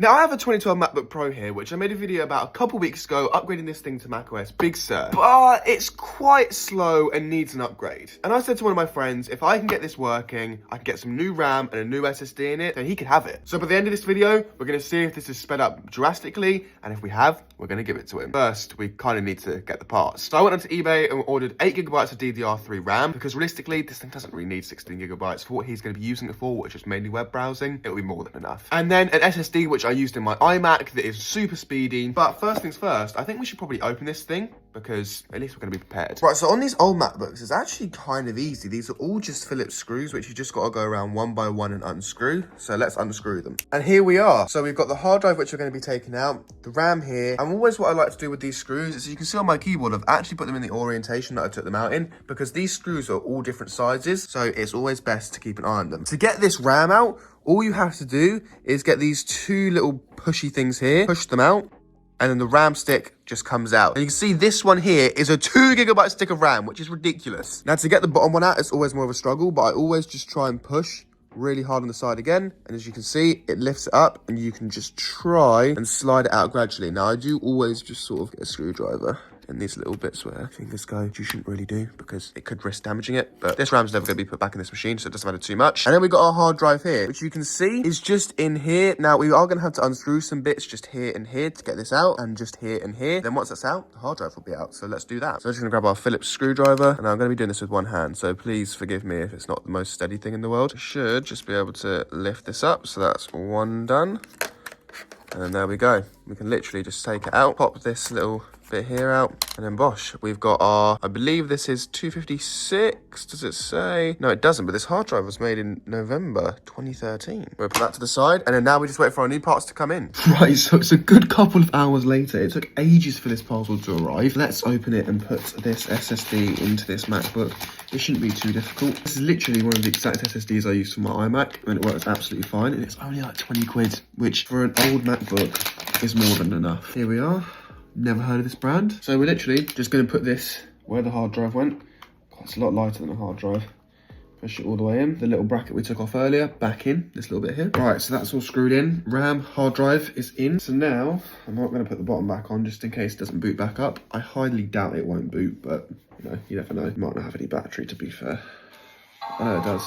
Now, I have a 2012 MacBook Pro here, which I made a video about a couple weeks ago, upgrading this thing to macOS Big Sur. But it's quite slow and needs an upgrade. And I said to one of my friends, if I can get this working, I can get some new RAM and a new SSD in it, then he could have it. So by the end of this video, we're going to see if this is sped up drastically, and if we have, we're going to give it to him. First, we kind of need to get the parts. So I went onto eBay and ordered 8GB of DDR3 RAM, because realistically, this thing doesn't really need 16GB for what he's going to be using it for, which is mainly web browsing. It'll be more than enough. And then an SSD, which I used in my iMac, that is super speedy. But first things first, I think we should probably open this thing, because at least we're going to be prepared. Right, so on these old MacBooks, it's actually kind of easy. These are all just Phillips screws, which you just got to go around one by one and unscrew. So let's unscrew them. And here we are. So we've got the hard drive, which we're going to be taking out, the RAM here. And always what I like to do with these screws is, you can see on my keyboard, I've actually put them in the orientation that I took them out in, because these screws are all different sizes. So it's always best to keep an eye on them. To get this RAM out, all you have to do is get these two little pushy things here, push them out, and then the RAM stick just comes out. And you can see this one here is a 2GB stick of RAM, which is ridiculous. Now, to get the bottom one out, it's always more of a struggle, but I always just try and push really hard on the side again. And as you can see, it lifts it up, and you can just try and slide it out gradually. Now, I do always just sort of get a screwdriver in these little bits where fingers go, which you shouldn't really do because it could risk damaging it. But this RAM's never going to be put back in this machine, so it doesn't matter too much. And then we've got our hard drive here, which you can see is just in here. Now, we are going to have to unscrew some bits just here and here to get this out, and just here and here. Then once that's out, the hard drive will be out. So let's do that. So I'm just going to grab our Phillips screwdriver, and I'm going to be doing this with one hand. So please forgive me if it's not the most steady thing in the world. I should just be able to lift this up. So that's one done. And then there we go. We can literally just take it out, pop this little bit here out, and then bosh, we've got our, I believe this is 256, does it say? No, it doesn't, but this hard drive was made in November 2013. We'll put that to the side, and then now we just wait for our new parts to come in. Right, so it's a good couple of hours later. It took ages for this parcel to arrive. Let's open it and put this SSD into this MacBook. It shouldn't be too difficult. This is literally one of the exact SSDs I use for my iMac, and it works absolutely fine, and it's only like 20 quid, which for an old MacBook is more than enough. Here we are. Never heard of this brand. So we're literally just going to put this where the hard drive went. God, it's a lot lighter than a hard drive. Push it all the way in. The little bracket we took off earlier, back in, this little bit here. Right, so that's all screwed in. RAM, hard drive is in. So now, I'm not going to put the bottom back on just in case it doesn't boot back up. I highly doubt it won't boot, but you know, you never know. It might not have any battery, to be fair. I know it does.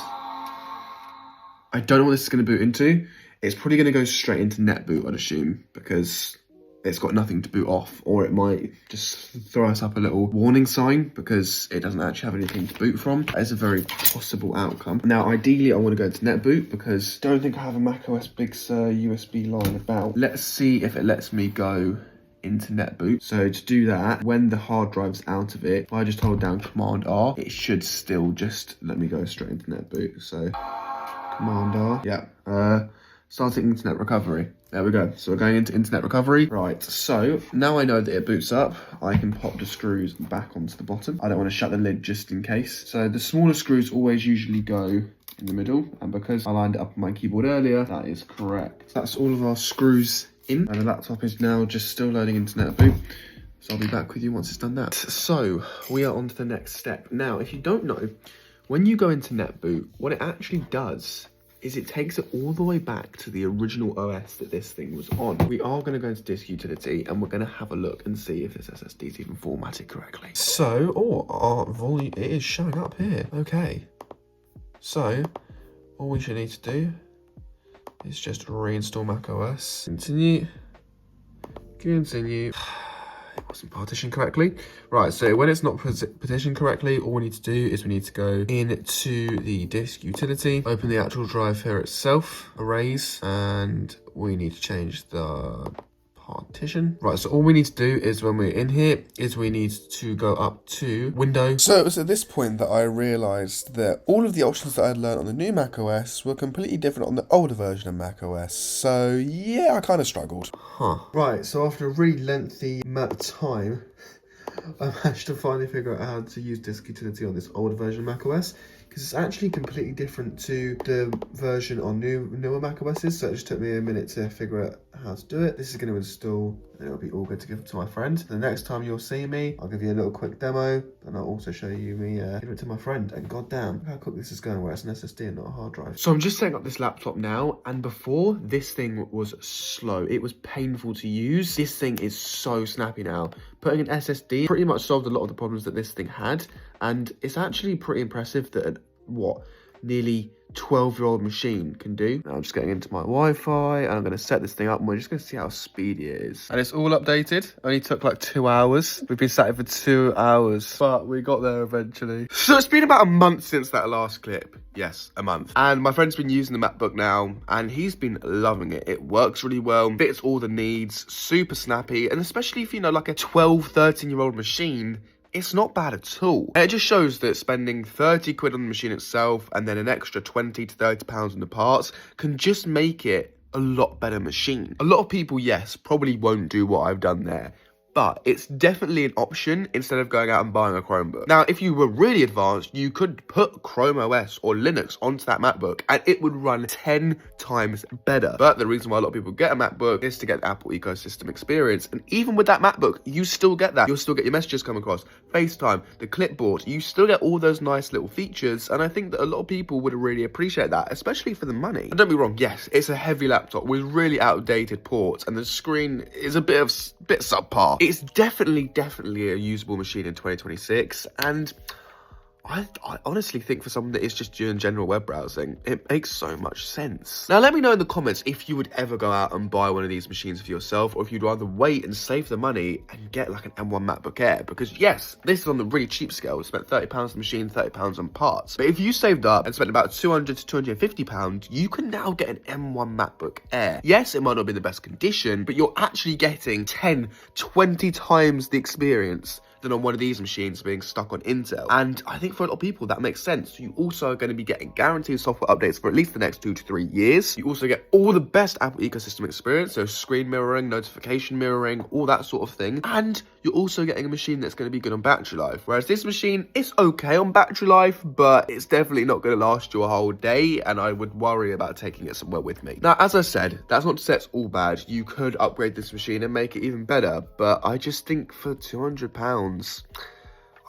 I don't know what this is going to boot into. It's probably going to go straight into NetBoot, I'd assume, because it's got nothing to boot off, or it might just throw us up a little warning sign because it doesn't actually have anything to boot from. That is a very possible outcome. Now, ideally, I want to go into NetBoot because I don't think I have a macOS Big Sur USB line about. Let's see if it lets me go into NetBoot. So to do that, when the hard drive's out of it, if I just hold down Command R, it should still just let me go straight into NetBoot. So Command R, yeah. Starting internet recovery. There we go. So we're going into internet recovery. Right, so now I know that it boots up, I can pop the screws back onto the bottom. I don't want to shut the lid just in case. So the smaller screws always usually go in the middle, and because I lined it up on my keyboard earlier, that is correct. That's all of our screws in, and the laptop is now just still loading into NetBoot. So I'll be back with you once it's done that. So we are on to the next step. Now, if you don't know, when you go into NetBoot, what it actually does is it takes it all the way back to the original OS that this thing was on. We are going to go into disk utility, and we're going to have a look and see if this SSD is even formatted correctly. So, our volume, it is showing up here. Okay. So, all we should need to do is just reinstall macOS. Continue. Continue. It wasn't partitioned correctly. Right, so when it's not partitioned correctly, all we need to do is we need to go into the disk utility, open the actual drive here itself, erase, and we need to change the partition. Right, so all we need to do is when we're in here is we need to go up to Window. So it was at this point that I realised that all of the options that I'd learned on the new macOS were completely different on the older version of macOS. So yeah, I kind of struggled. Right, so after a really lengthy amount of time, I managed to finally figure out how to use disk utility on this older version of macOS, because it's actually completely different to the version on newer macOSs. So it just took me a minute to figure out how to do it. This is going to install, and it'll be all good to give to my friend. The next time you'll see me, I'll give you a little quick demo, and I'll also show you me give it to my friend. And goddamn, look how quick this is going, where it's an SSD and not a hard drive. So I'm just setting up this laptop now, and before, this thing was slow. It was painful to use. This thing is so snappy now. Putting an SSD pretty much solved a lot of the problems that this thing had, and it's actually pretty impressive that, nearly 12-year-old machine can do. Now I'm just getting into my Wi-Fi, and I'm going to set this thing up, and we're just going to see how speedy it is. And it's all updated. Only took like 2 hours. We've been sat here for 2 hours, but we got there eventually. So it's been about a month since that last clip. Yes, a month. And my friend's been using the MacBook now, and he's been loving it. It works really well, fits all the needs, super snappy, and especially if, like a 12, 13-year-old machine, it's not bad at all. And it just shows that spending 30 quid on the machine itself and then an extra 20 to 30 pounds on the parts can just make it a lot better machine. A lot of people, yes, probably won't do what I've done there, but it's definitely an option instead of going out and buying a Chromebook. Now, if you were really advanced, you could put Chrome OS or Linux onto that MacBook and it would run 10 times better. But the reason why a lot of people get a MacBook is to get the Apple ecosystem experience. And even with that MacBook, you still get that. You'll still get your messages come across, FaceTime, the clipboard. You still get all those nice little features. And I think that a lot of people would really appreciate that, especially for the money. And don't be wrong, yes, it's a heavy laptop with really outdated ports and the screen is a bit subpar. It's definitely a usable machine in 2026, and I honestly think for someone that is just doing general web browsing, it makes so much sense. Now, let me know in the comments if you would ever go out and buy one of these machines for yourself, or if you'd rather wait and save the money and get like an M1 MacBook Air. Because yes, this is on the really cheap scale. We spent £30 on the machine, £30 on parts. But if you saved up and spent about £200 to £250, you can now get an M1 MacBook Air. Yes, it might not be the best condition, but you're actually getting 10, 20 times the experience than on one of these machines being stuck on Intel. And I think for a lot of people that makes sense. You also are going to be getting guaranteed software updates for at least the next 2 to 3 years. You also get all the best Apple ecosystem experience, so screen mirroring, notification mirroring, all that sort of thing. And you're also getting a machine that's going to be good on battery life. Whereas this machine is okay on battery life, but it's definitely not going to last you a whole day, and I would worry about taking it somewhere with me. Now, as I said, that's not to say it's all bad. You could upgrade this machine and make it even better, but I just think for £200,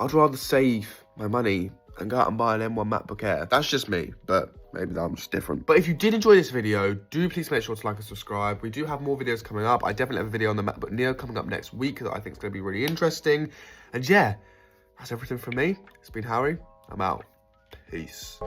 I'd rather save my money and go out and buy an M1 MacBook Air. That's just me, but maybe I'm just different. But if you did enjoy this video, do please make sure to like and subscribe. We do have more videos coming up. I definitely have a video on the MacBook Neo coming up next week that I think is going to be really interesting. And yeah, that's everything from me. It's been Harry. I'm out. Peace.